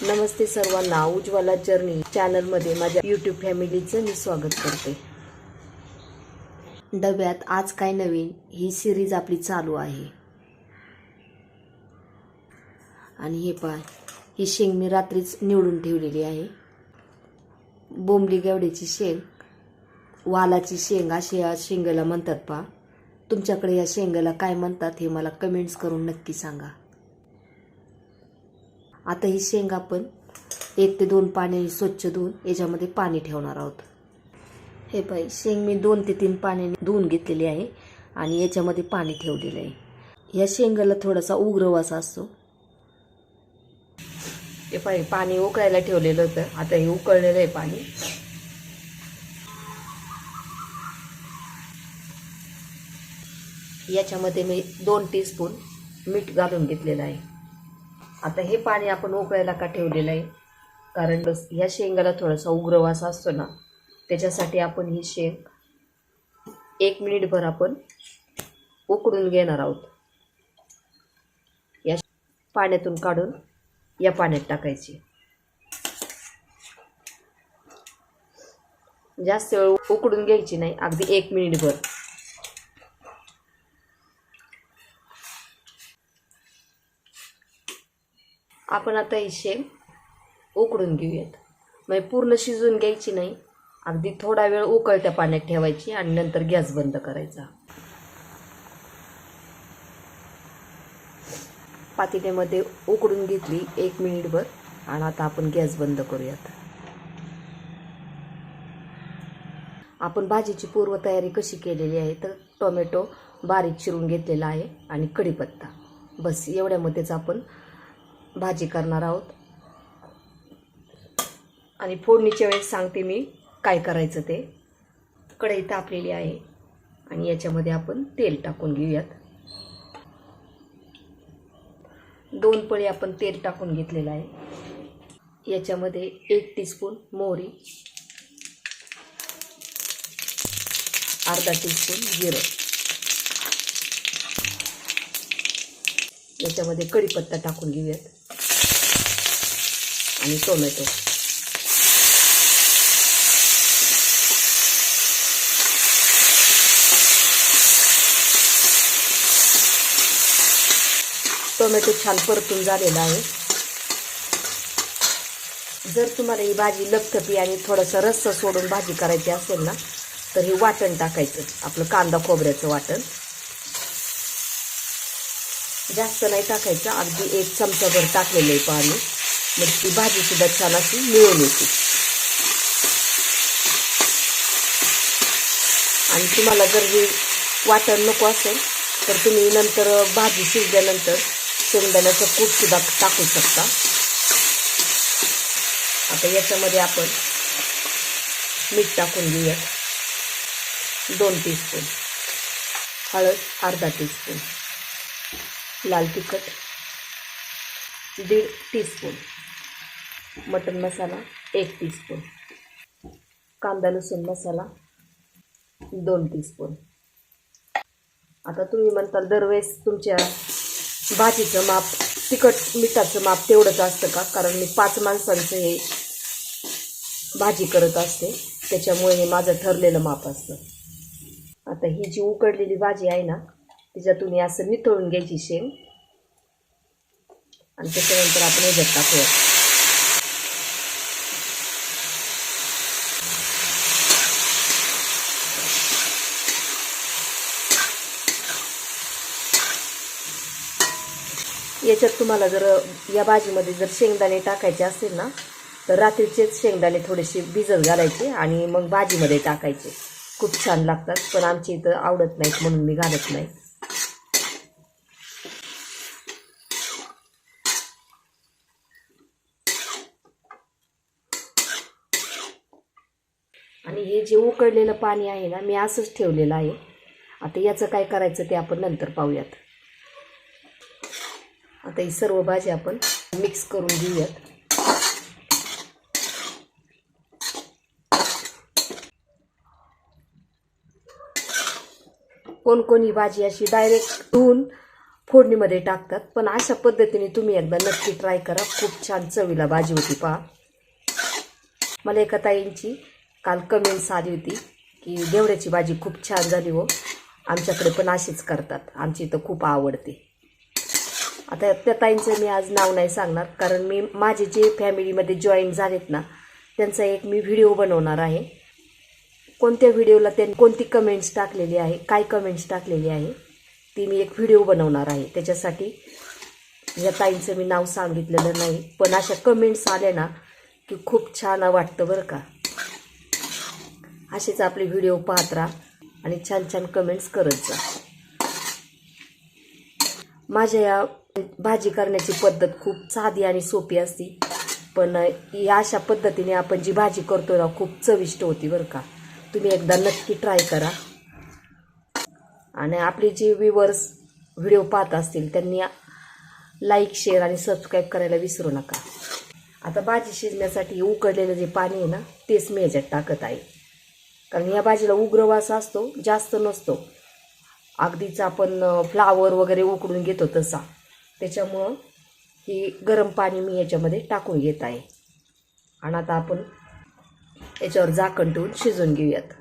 नमस्ते सर्वांना, उज्ज्वला जर्नी चॅनलमध्ये माझ्या यूट्यूब फॅमिलीचं मी स्वागत करते। डब्यात आज काय नवीन ही सिरीज आपली चालू आहे। आणि हे पहा, ही शेंग मी रात्रीच निवडून ठेवलेली आहे। बोंबली गेवड्याची शेंग, वालाची शेंग अशी या शेंगाला म्हणतात पहा। तुमच्याकडे या शेंगाला काय म्हणतात हे मला कमेंट्स करून नक्की सांगा। आता ही शेंग आपण 1 ते 2 पाण्याने स्वच्छ धुवून याच्यामध्ये पाणी ठेवणार आहोत। हे पहा, शेंग मी 2 ते 3 पाण्याने धुवून घेतलेली आहे आणि याच्यामध्ये पाणी ठेवलेलं आहे। या शेंगाला थोडासा उग्र वास असतो। हे पहा, पाणी उकळायला ठेवलेलं होतं, आता हे उकळलेलं आहे पाणी। याच्यामध्ये मी 2 टीस्पून मीठ घालून घेतलेलं आहे। आता हे पाणी आपण उकळायला का ठेवलेलं आहे, कारण या शेंगाला थोडासा उग्र वास असतो ना, त्याच्यासाठी आपण ही शेंग 1 मिनिटभर आपण उकडून घेणार आहोत। या पाण्यातून काढून या पाण्यात टाकायची। जास्त वेळ उकडून घ्यायची नाही, अगदी 1 मिनिटभर। आपण आता ही शेंग उकडून घेऊयात। म्हणजे पूर्ण शिजून घ्यायची नाही, अगदी थोडा वेळ उकळत्या पाण्यात ठेवायची आणि नंतर गॅस बंद करायचा। पातेल्यामध्ये उकडून घेतली 1 मिनिटभर आणि आता आपण गॅस बंद करूयात। आपण भाजीची पूर्वतयारी कशी केलेली आहे, तर टोमॅटो बारीक चिरून घेतलेला आहे आणि कढीपत्ता, बस एवढ्यामध्येच आपण भाजी करणार आहोत। आणि फोडणीच्या वेळेस सांगते मी काय करायचं ते। कढई तापलेली आहे आणि याच्यामध्ये आपण तेल टाकून घेऊयात। 2 पळी आपण तेल टाकून घेतलेलं आहे। याच्यामध्ये 1 टीस्पून मोहरी, अर्धा टीस्पून जिरं, याच्यामध्ये कढीपत्ता टाकून घेऊयात आणि टोमॅटो। टोमॅटो छान परतून झालेला आहे। जर तुम्हाला ही भाजी लपथपी आणि थोडंसं रस्सा सोडून भाजी करायची असेल ना, तर हे वाटण टाकायचं, आपलं कांदा खोबऱ्याचं वाटण। जास्त नाही टाकायचं, अगदी 1 चमचाभर टाकलेलं आहे पाणी, मग ती भाजी सुद्धा छान अशी मिळून येते। आणि तुम्हाला जर हे वाटण नको असेल तर तुम्ही नंतर भाजी शिजल्यानंतर शेंगदाण्याचं कूट सुद्धा टाकू शकता। आता याच्यामध्ये आपण मीठ टाकून घेऊयात, 2 टीस्पून, हळद अर्धा टीस्पून, लाल तिखट 1.5 टीस्पून, मटन मसाला 1 टीस्पून, कांदा लसूण मसाला 2 टीस्पून। आता तुम्ही म्हणताल दरवेळेस तुमच्या भाजीचं माप, तिखट मिठाचं माप तेवढंच असतं का? कारण मी 5 माणसांचं हे भाजी करत असते, त्याच्यामुळे हे माझं ठरलेलं माप असतं। आता ही जी उकडलेली भाजी आहे ना, तिच्यातून असं निथळून घ्यायची शेंग आणि त्याच्यानंतर आपण याच्यात टाकूया। याच्यात तुम्हाला जर या भाजीमध्ये जर शेंगदाणे टाकायचे असेल ना, तर रात्रीचेच शेंगदाणे थोडेसे भिजत घालायचे आणि मग भाजीमध्ये टाकायचे, खूप छान लागतात। पण आमची इथं आवडत नाहीत म्हणून मी घालत नाही। आणि हे जे उकळलेलं पाणी आहे ना, मी असंच ठेवलेलं आहे। आता याचं काय करायचं ते आपण नंतर पाहूयात। आता ही सर्व भाजी आपण मिक्स करून घेऊयात। कोण ही भाजी अशी डायरेक्ट धुवून फोडणीमध्ये टाकतात, पण अशा पद्धतीने तुम्ही एकदा नक्की ट्राय करा. खूप छान चवीला भाजी होती पहा. मला एका ताईंची काल कमेंट्स आली होती की घेवड्याची भाजी खूप छान झाली हो, आमच्याकडे पण अशीच करतात, आमची तर खूप आवडते. आता त्या ताईंचं मी आज नाव नाही सांगणार, कारण मी माझे जे फॅमिलीमध्ये जॉईन झालेत ना त्यांचा एक मी व्हिडिओ बनवणार आहे. कोणत्या व्हिडिओला त्यांनी कोणती कमेंट्स टाकलेली आहे, काय कमेंट्स टाकलेली आहे ती मी एक व्हिडिओ बनवणार आहे. त्याच्यासाठी या ताईंचं मी नाव सांगितलेलं नाही, पण अशा कमेंट्स आल्या ना की खूप छान वाटतं बरं का. असेच आपले व्हिडिओ पाहत राहा आणि छान छान कमेंट्स करत जा. माझ्या या भाजी करण्याची पद्धत खूप साधी आणि सोपी असते, पण या अशा पद्धतीने आपण जी भाजी करतो ना खूप चविष्ट होती बरं का. तुम्ही एकदा नक्की ट्राय करा. आणि आपले जे व्ह्यूअर्स व्हिडिओ पाहत असतील त्यांनी लाईक, शेअर आणि सबस्क्राईब करायला विसरू नका. आता भाजी शिजण्यासाठी उकळलेलं जे पाणी आहे ना तेच मी ह्याच्यात टाकत आहे, कारण या भाजीला उग्र वास असतो, जास्त नसतो. अगदीच आपण फ्लावर वगैरे उकडून घेतो तसा. त्याच्यामुळं ही गरम पाणी मी याच्यामध्ये टाकून घेत आहे. आणि आता आपण याच्यावर झाकण ठेवून शिजवून घेऊयात.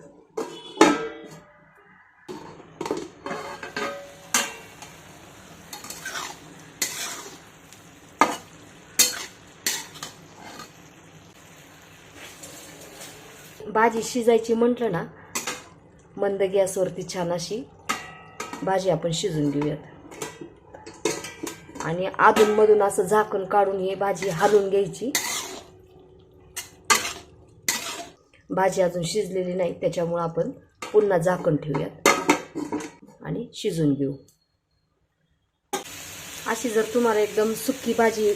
भाजी शिजायची म्हटलं ना मंद गॅसवरती छान अशी भाजी आपण शिजून घेऊयात. आणि अधूनमधून असं झाकण काढून ही भाजी हलवून घ्यायची. भाजी अजून शिजलेली नाही त्याच्यामुळे आपण पुन्हा झाकण ठेवूयात आणि शिजून घेऊ. अशी जर तुम्हाला एकदम सुकी भाजी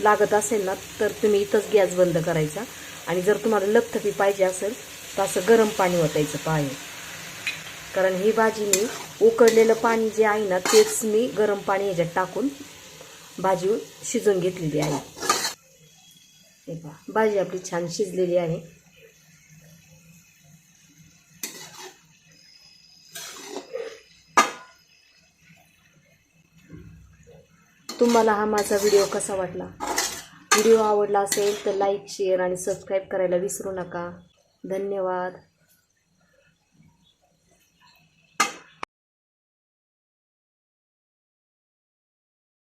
लागत असेल ना तर तुम्ही इथंच गॅस बंद करायचा. आणि जर तुम्हाला लपथपी पाहिजे असेल तर असं गरम पाणी ओतायचं पाणी, कारण ही भाजी मी उकळलेलं पाणी जे आहे ना तेच मी गरम पाणी ह्याच्यात टाकून भाजी शिजवून घेतलेली आहे. हे पहा, भाजी आपली छान शिजलेली आहे. तुम्हाला हा माझा व्हिडिओ कसा वाटला? व्हिडिओ आवडला असेल तर लाईक, शेअर आणि सबस्क्राईब करायला विसरू नका. धन्यवाद.